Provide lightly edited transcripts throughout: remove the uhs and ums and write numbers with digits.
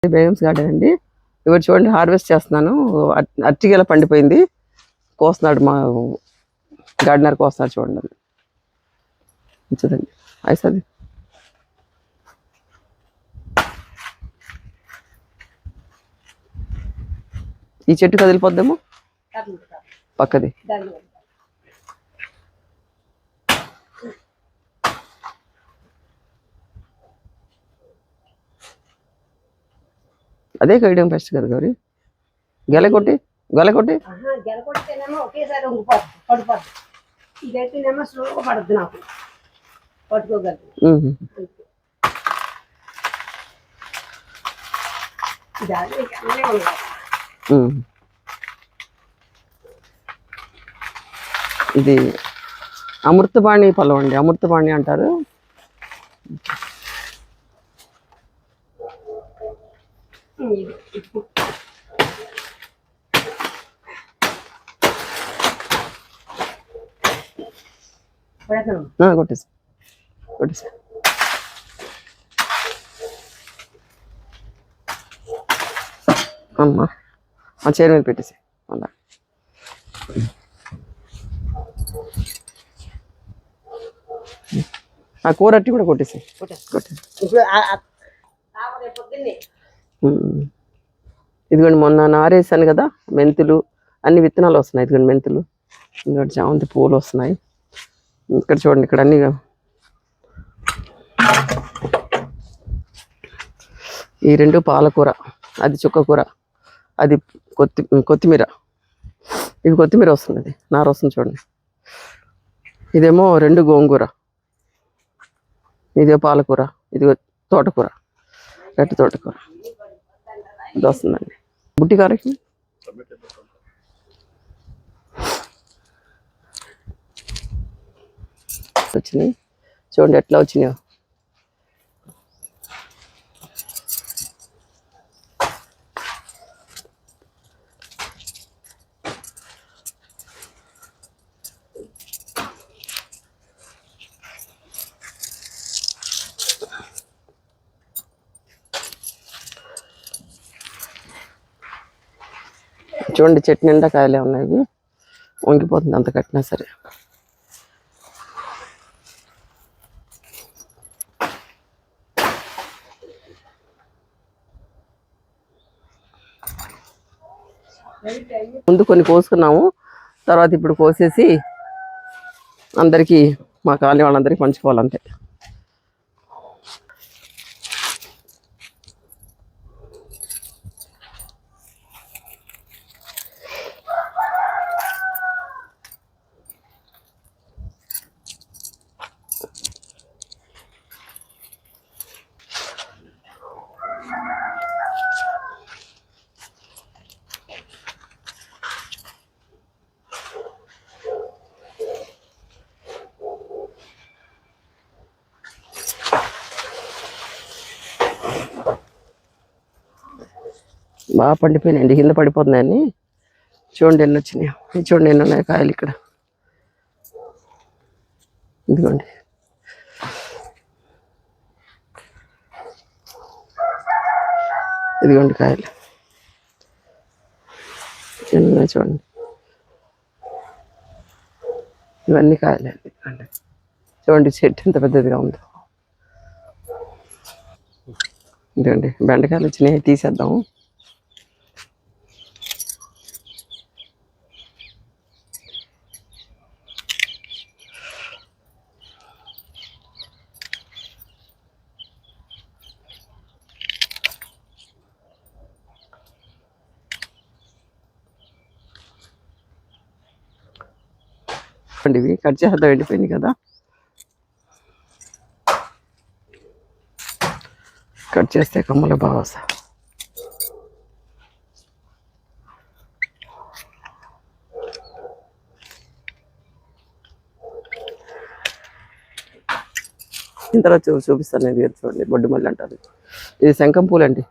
Begums garden అండి. ఇవి చూడండి హార్వెస్ట్ చేస్తున్నాను. అరటిగెల పండిపోయింది, కోస్తున్నాడు మా గార్డెనర్ కోస్తున్నాడు చూడండి. అది చూడండి అయిసది. ఈ చెట్టు కదిలిపోద్దేమో పక్కది. అదే కయడం ఫస్ట్ కదా గౌరీ. గెలకొట్టి ఒకేసారి పడిపోద్ది. ఇదైతేనేమో స్లోగా పడుద్ది, నాకు పట్టుకోగలదు. ఇది అమృతపాణి పొలం అండి, అమృతపాణి అంటారు. కొట్టేసి అమ్మా ఆ చైర్ మీద పెట్టేసి అలా. ఆ కూర అట్టి కూడా కొట్టేసి. ఇదిగోండి మొన్న నారేసాను కదా మెంతులు, అన్ని విత్తనాలు వస్తున్నాయి. ఇదిగోండి మెంతులు, ఇంకోటి చామంతి పూలు వస్తున్నాయి. ఇక్కడ చూడండి, ఇక్కడ అన్ని ఈ రెండు పాలకూర, అది చుక్కకూర, అది కొత్తిమీర. ఇవి కొత్తిమీర వస్తుంది, అది నార వస్తుంది చూడండి. ఇదేమో రెండు గోంగూర, ఇదే పాలకూర, ఇది తోటకూర, గట్టి తోటకూర. ఇది వస్తుందండి బుట్టి కారకి. వచ్చినాయి చూడండి ఎట్లా వచ్చినాయో. చూడండి చెట్టు నిండా కాయలే ఉన్నాయి, వంగిపోతుంది అంత కట్టినా సరే. ముందు కొన్ని కోసుకున్నాము, తర్వాత ఇప్పుడు కోసేసి అందరికీ మా కాలనీ వాళ్ళందరికీ పంచుకోవాలంతే. బాగా పండిపోయినాయండి, కింద పడిపోతున్నాయని. చూడండి ఎన్ని వచ్చినాయి, చూడండి ఎన్ని ఉన్నాయి కాయలు ఇక్కడ. ఇదిగోండి ఇదిగోండి కాయలు ఎన్ని ఉన్నాయి చూడండి. ఇవన్నీ కాయలే. చూడండి చెట్టు ఎంత పెద్దదిగా ఉందో. ఇదిగోండి బెండకాయలు వచ్చినాయి, తీసేద్దాము. ఇవి కట్ చేద్దాం, ఎండిపోయింది కదా. కట్ చేస్తే కమ్మలు బాగా వస్తాయి. ఇంత చూపిస్తాను. ఇది చూడండి బొడ్డు మల్లి అంటారు, ఇది శంఖం పూలు అండి.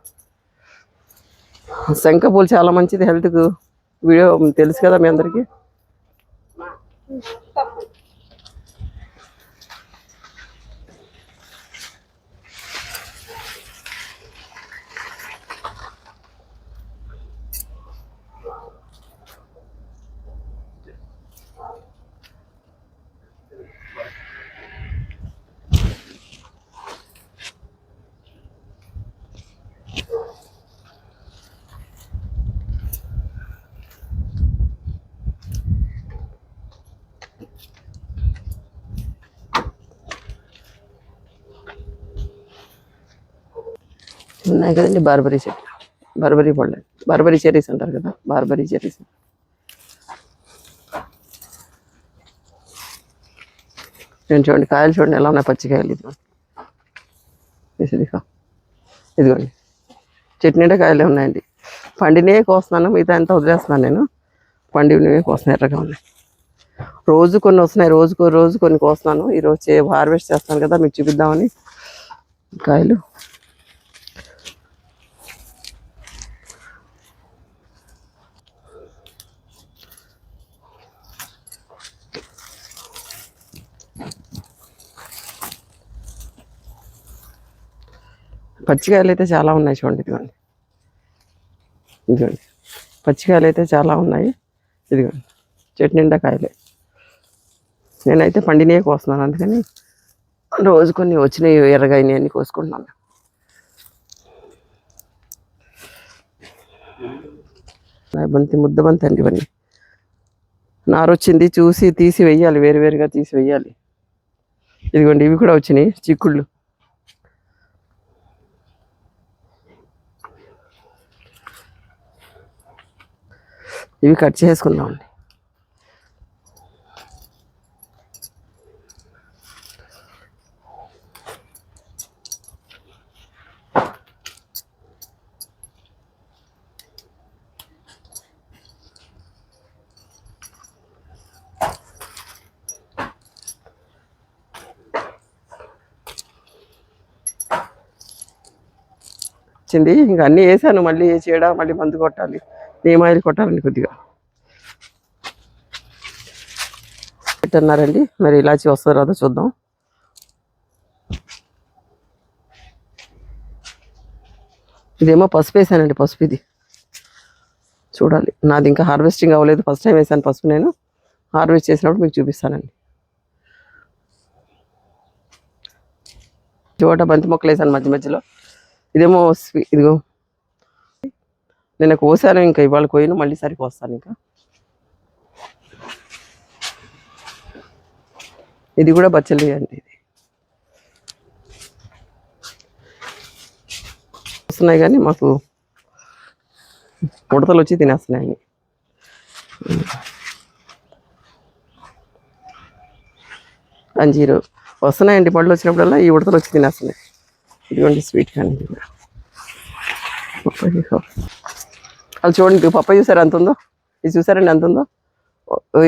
శంఖ పూలు చాలా మంచిది హెల్త్కు. వీడియో తెలుసు కదా మీ అందరికీ. ఉన్నాయి కదండి బార్బరీ చెట్టు, బార్బరీ పళ్ళు, బార్బరీ చెర్రీస్ అంటారు కదా, బార్బరీ చెర్రీస్. నేను చూడండి కాయలు చూడండి ఎలా ఉన్నాయి, పచ్చికాయలు. ఇదిగోండి చెట్టు నిండా కాయలే ఉన్నాయండి. పండినే కోస్తున్నాను, మిగతా అంతా వదిలేస్తున్నాను నేను. పండినవే కోస్తున్నాను, ఎర్రగా ఉన్నాయి. రోజు కొన్ని వస్తున్నాయి, రోజు కొన్ని కోస్తున్నాను. ఈరోజు హార్వెస్ట్ చేస్తాను కదా, మీకు చూపిద్దామని కాయలు. పచ్చికాయలు అయితే చాలా ఉన్నాయి చూడండి. ఇదిగోండి పచ్చికాయలు అయితే చాలా ఉన్నాయి. ఇదిగోండి చెట్టు నిండా కాయలే. నేనైతే పండినే కోస్తున్నాను, అందుకని రోజు కొన్ని వచ్చినాయి ఎర్రగాయని అన్ని కోసుకుంటున్నాను. ముద్దబంతి అండి ఇవన్నీ. నారొచ్చింది చూసి తీసి వెయ్యాలి, వేరువేరుగా తీసి వెయ్యాలి. ఇదిగోండి ఇవి కూడా వచ్చినాయి చిక్కుళ్ళు. ఇవి కట్ చేసుకుందామండి. వచ్చింది ఇంకా అన్నీ వేసాను, మళ్ళీ చీడ, మళ్ళీ మందు కొట్టాలి, నీమాయిలు కొట్టాలండి కొద్దిగా. పెట్టన్నారండి, మరి ఇలాచి వస్తుందో రాదో చూద్దాం. ఇదేమో పసుపు వేసానండి, పసుపు ఇది చూడాలి. నాది ఇంకా హార్వెస్టింగ్ అవ్వలేదు, ఫస్ట్ టైం వేసాను పసుపు. నేను హార్వెస్ట్ చేసినప్పుడు మీకు చూపిస్తానండి. చోట బంతి మొక్కలు వేసాను మధ్య మధ్యలో. ఇదేమో ఇదిగో నేను కోసాను, ఇంకా ఇవాళ కోయను, మళ్ళీ సరికి వస్తాను. ఇంకా ఇది కూడా బచ్చలి అండి. ఇది వస్తున్నాయి కానీ మాకు ఉడతలు వచ్చి తినేస్తున్నాయి. అంజీరు వస్తున్నాయండి, పళ్ళు వచ్చినప్పుడల్లా ఈ ఉడతలు వచ్చి తినేస్తున్నాయి. ఇదిగోండి స్వీట్ కానీ అది చూడండి, పప్పాయి చూసారా ఎంత ఉందో, ఇది చూసారండి ఎంత ఉందో.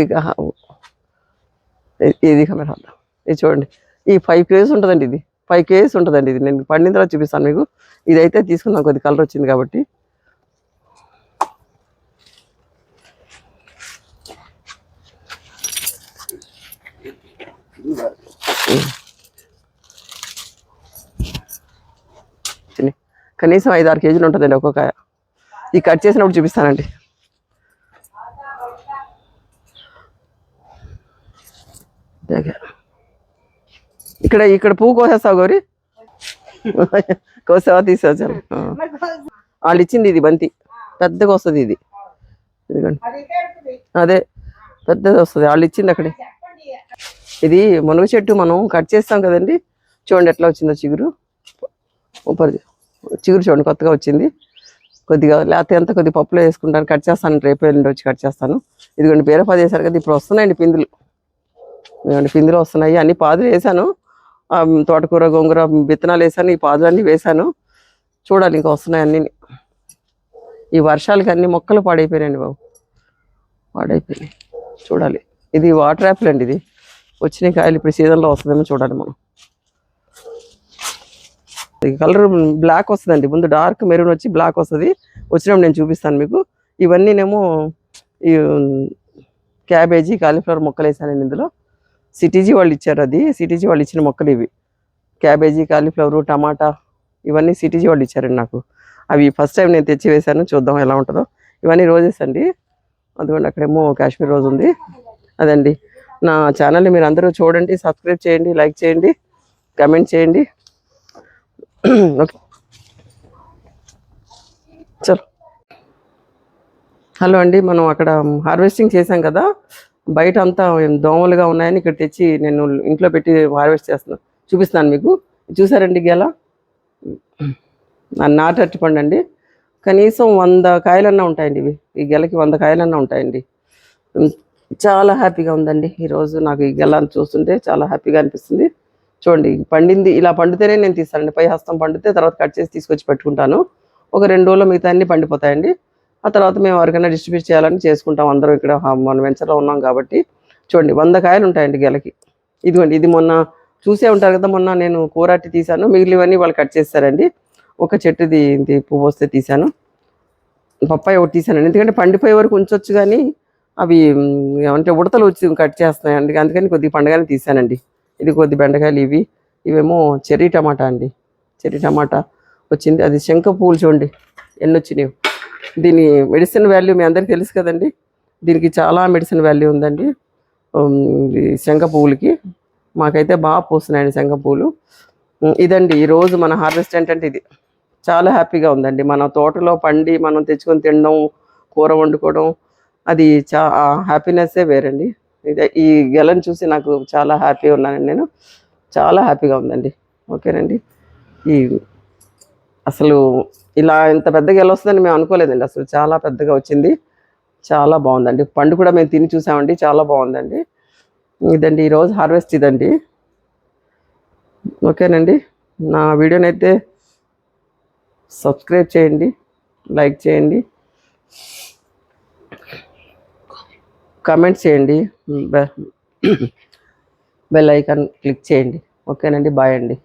ఇక ఇది కెమెరా ఇది చూడండి, ఈ 5 kgs ఉంటుందండి. ఇది 5 kgs ఉంటుందండి. ఇది నేను పండిన తర్వాత చూపిస్తాను మీకు. ఇదైతే తీసుకుందాం, కొద్ది కలర్ వచ్చింది కాబట్టి. కనీసం 5-6 kgs ఉంటుందండి ఒక్కొక్క. ఈ కట్ చేసినప్పుడు చూపిస్తానండి. ఇక్కడ పువ్వు కోసేస్తావు గౌరీ, కోసావా తీసేసాను. వాళ్ళు ఇచ్చింది ఇది బంతి, పెద్దగా వస్తుంది ఇది. ఇదిగోండి అదే పెద్దది వస్తుంది, వాళ్ళు ఇచ్చింది అక్కడే. ఇది మునగ చెట్టు మనం కట్ చేస్తాం కదండి, చూడండి ఎట్లా వచ్చిందో చిగురు. చిగురు చూడండి కొత్తగా వచ్చింది. కొద్దిగా లేకపోతే అంతా కొద్దిగా పప్పులో వేసుకుంటాను, కట్ చేస్తాను. రేపు ఎల్లుండి వచ్చి కట్ చేస్తాను. ఇదిగోండి బీరపాదు వేసారు కదా, ఇప్పుడు వస్తున్నాయండి పిందులు. ఇదిగోండి పిందులు వస్తున్నాయి. అన్ని పాదులు వేసాను, తోటకూర గోంగూర విత్తనాలు వేసాను, ఈ పాదులన్నీ వేసాను. చూడాలి ఇంకా వస్తున్నాయి అన్నీ. ఈ వర్షాలకి అన్ని మొక్కలు పాడైపోయినాయండి బాబు, పాడైపోయినాయి. చూడాలి. ఇది వాటర్ యాపిల్ అండి, ఇది వచ్చిన కాయలు ఇప్పుడు సీజన్లో వస్తుందేమో చూడాలి మనం. కలర్ బ్లాక్ వస్తుందండి, ముందు డార్క్ మెరూన్ వచ్చి బ్లాక్ వస్తుంది. వచ్చినప్పుడు నేను చూపిస్తాను మీకు. ఇవన్నీనేమో ఈ క్యాబేజీ కాలీఫ్లవర్ మొక్కలు వేసానండి ఇందులో. సిటీజీ వాళ్ళు ఇచ్చారు, అది సిటీజీ వాళ్ళు ఇచ్చిన మొక్కలు ఇవి. క్యాబేజీ, కాలీఫ్లవర్, టమాటా ఇవన్నీ సిటీజీ వాళ్ళు ఇచ్చారండి నాకు. అవి ఫస్ట్ టైం నేను తెచ్చి వేసాను, చూద్దాం ఎలా ఉంటుందో. ఇవన్నీ రోజెస్ అండి. అందుకని అక్కడేమో కాశ్మీర్ రోజ్ ఉంది. అదండి నా ఛానల్ని మీరు అందరూ చూడండి, సబ్స్క్రైబ్ చేయండి, లైక్ చేయండి, కమెంట్ చేయండి. ఓకే చలో. హలో అండి, మనం అక్కడ హార్వెస్టింగ్ చేసాం కదా, బయట అంతా దోమలుగా ఉన్నాయని ఇక్కడ తెచ్చి నేను ఇంట్లో పెట్టి హార్వెస్ట్ చేస్తున్నాను, చూపిస్తాను మీకు. చూసారండి గెల, నాటు అరటిపండు అండి. కనీసం 100 కాయలన్నా ఉంటాయండి ఇవి. ఈ గెలకి 100 కాయలన్నా ఉంటాయండి. ఉమ్, చాలా హ్యాపీగా ఉందండి ఈరోజు. నాకు ఈ గెల చూస్తుంటే చాలా హ్యాపీగా అనిపిస్తుంది. చూడండి పండింది, ఇలా పండితేనే నేను తీస్తానండి. పై హస్తం పండితే తర్వాత కట్ చేసి తీసుకొచ్చి పెట్టుకుంటాను. ఒక 2 రోజుల్లో మిగతా అన్ని పండిపోతాయండి. ఆ తర్వాత మేము ఎవరికైనా డిస్ట్రిబ్యూట్ చేయాలని చేసుకుంటాం అందరం. ఇక్కడ మన వెంచర్లో ఉన్నాం కాబట్టి. చూడండి 100 కాయలు ఉంటాయండి గెలకి. ఇదిగోండి ఇది మొన్న చూసే ఉంటారు కదా, మొన్న నేను కూరట్టి తీశాను, మిగిలివన్నీ వాళ్ళు కట్ చేస్తారండి. ఒక చెట్టుది ఇది పువ్వు వస్తే తీశాను, పప్పాయ ఒకటి తీశానండి. ఎందుకంటే పండిపోయే వరకు ఉంచొచ్చు కానీ అవి ఏమంటే ఉడతలు వచ్చి కట్ చేస్తున్నాయండి. అందుకని కొద్దిగా పండగానే తీశానండి. ఇది కొద్ది బెండకాయలు, ఇవేమో చెర్రీ టమాటా అండి. చెర్రీ టమాటా వచ్చింది. అది శంఖ పువ్వులు చూడండి ఎన్ని వచ్చినాయి. దీని మెడిసిన్ వాల్యూ మీ అందరికీ తెలుసు కదండి. దీనికి చాలా మెడిసిన్ వాల్యూ ఉందండి. ఈ శంఖ పువ్వులకి మాకైతే బాగా పూస్తున్నాయండి శంఖ పువ్వులు. ఇదండి ఈరోజు మన హార్వెస్ట్ ఏంటంటే ఇది. చాలా హ్యాపీగా ఉందండి. మన తోటలో పండి మనం తెచ్చుకొని తినడం, కూర వండుకోవడం, అది హ్యాపీనెస్సే వేరండి. ఇదే ఈ గెలను చూసి నాకు చాలా హ్యాపీగా ఉన్నానండి. నేను చాలా హ్యాపీగా ఉందండి. ఓకేనండి. ఈ అసలు ఇలా ఇంత పెద్ద గెల వస్తుందని మేము అనుకోలేదండి. అసలు చాలా పెద్దగా వచ్చింది. చాలా బాగుందండి. పండు కూడా మేము తిని చూసామండి, చాలా బాగుందండి. ఇదండి ఈరోజు హార్వెస్ట్ ఇదండి. ఓకేనండి. నా వీడియోనైతే సబ్స్క్రైబ్ చేయండి, లైక్ చేయండి, కామెంట్స్ చేయండి, బెల్ ఐకాన్ క్లిక్ చేయండి. ఓకేనండి. బాయ్ అండి.